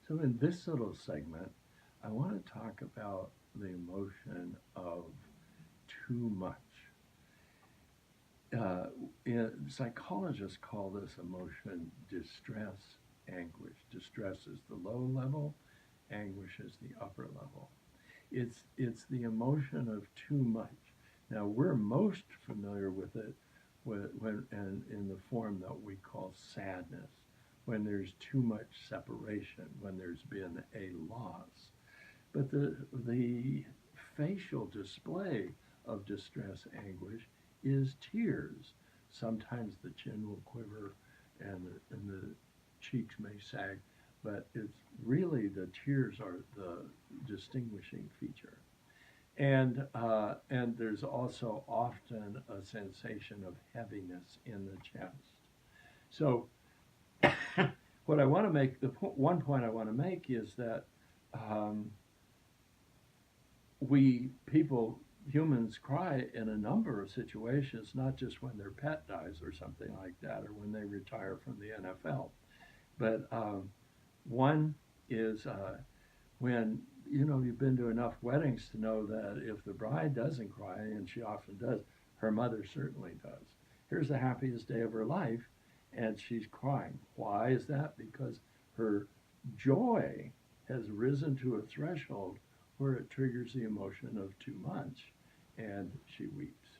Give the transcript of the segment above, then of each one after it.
So in this little segment, I want to talk about the emotion of too much. Uh, Psychologists call this emotion distress, anguish. Distress is the low level, anguish is the upper level. It's the emotion of too much. Now we're most familiar with it when and in the form that we call sadness, when there's too much separation, when there's been a loss. But the facial display of distress anguish is tears. Sometimes the chin will quiver and the cheeks may sag, but it's really the tears are the distinguishing feature. And there's also often a sensation of heaviness in the chest. So what I want to make, one point I want to make is that um, humans cry in a number of situations, not just when their pet dies or something like that, or when they retire from the NFL. But one is when you've been to enough weddings to know that if the bride doesn't cry, and she often does, her mother certainly does. Here's the happiest day of her life, and she's crying. Why is that? Because her joy has risen to a threshold where it triggers the emotion of too much, and she weeps.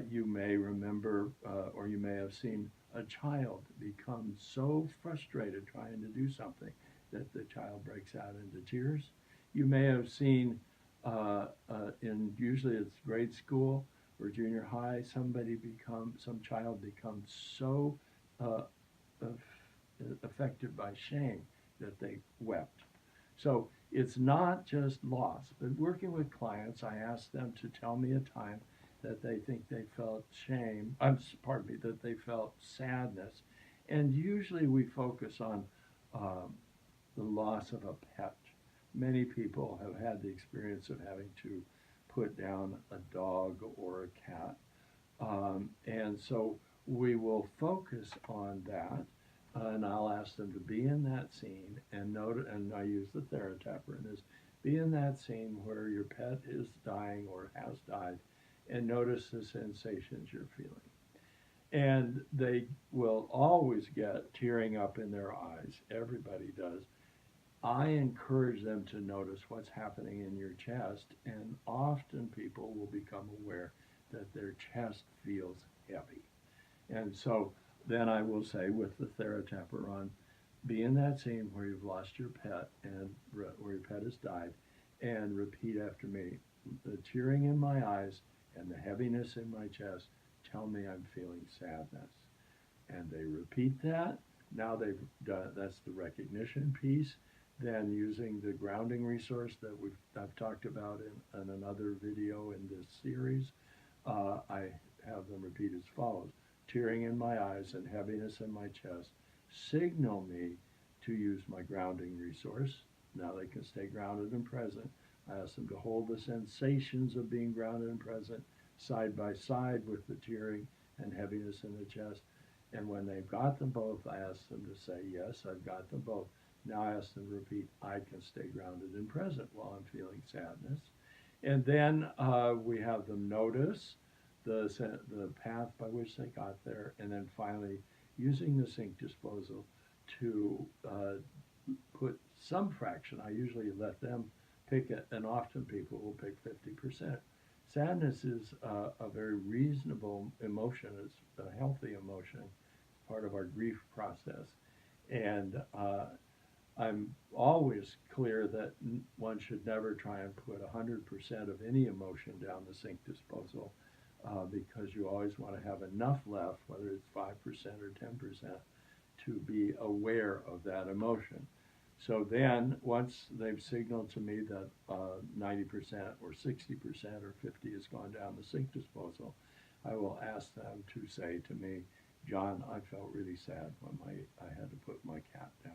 You may remember, or you may have seen a child become so frustrated trying to do something that the child breaks out into tears. You may have seen, usually it's grade school or junior high, some child becomes so uh, affected by shame that they wept. So it's not just loss, but working with clients, I ask them to tell me a time that they think they felt shame, pardon me, that they felt sadness. And usually we focus on um, the loss of a pet. Many people have had the experience of having to put down a dog or a cat. And so we will focus on that, and I'll ask them to be in that scene and note, and I use the Theratapper in this, be in that scene where your pet is dying or has died, and notice the sensations you're feeling. And they will always get tearing up in their eyes. Everybody does. I encourage them to notice what's happening in your chest, and often people will become aware that their chest feels heavy. And so then I will say with the Theratapper on, be in that scene where you've lost your pet and where your pet has died, and repeat after me. The tearing in my eyes and the heaviness in my chest tell me I'm feeling sadness. And they repeat that. Now they've done, that's the recognition piece. Then using the grounding resource that I've talked about in another video in this series, I have them repeat as follows. Tearing in my eyes and heaviness in my chest signal me to use my grounding resource. Now they can stay grounded and present. I ask them to hold the sensations of being grounded and present side by side with the tearing and heaviness in the chest. And when they've got them both, I ask them to say, yes, I've got them both. Now I ask them to repeat, I can stay grounded and present while I'm feeling sadness. And then we have them notice the path by which they got there, and then finally using the sink disposal to put some fraction. I usually let them pick it, and often people will pick 50%. Sadness is a very reasonable emotion. It's a healthy emotion, part of our grief process. And I'm always clear that one should never try and put 100% of any emotion down the sink disposal because you always want to have enough left, whether it's 5% or 10%, to be aware of that emotion. So then, once they've signaled to me that 90% or 60% or 50 has gone down the sink disposal, I will ask them to say to me, John, I felt really sad when I had to put my cat down.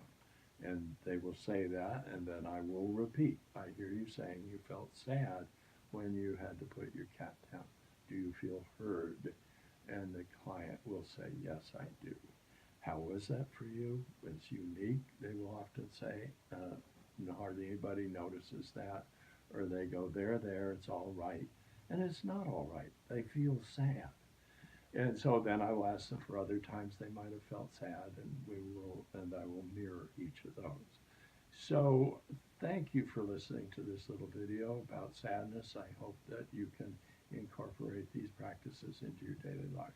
And they will say that, and then I will repeat. I hear you saying you felt sad when you had to put your cat down. Do you feel heard? And the client will say, yes, I do. How was that for you? It's unique, they will often say. Hardly anybody notices that. Or they go, there, it's all right. And it's not all right. They feel sad. And so then I will ask them for other times they might have felt sad, and I will mirror each of those. So thank you for listening to this little video about sadness. I hope that you can incorporate these practices into your daily life.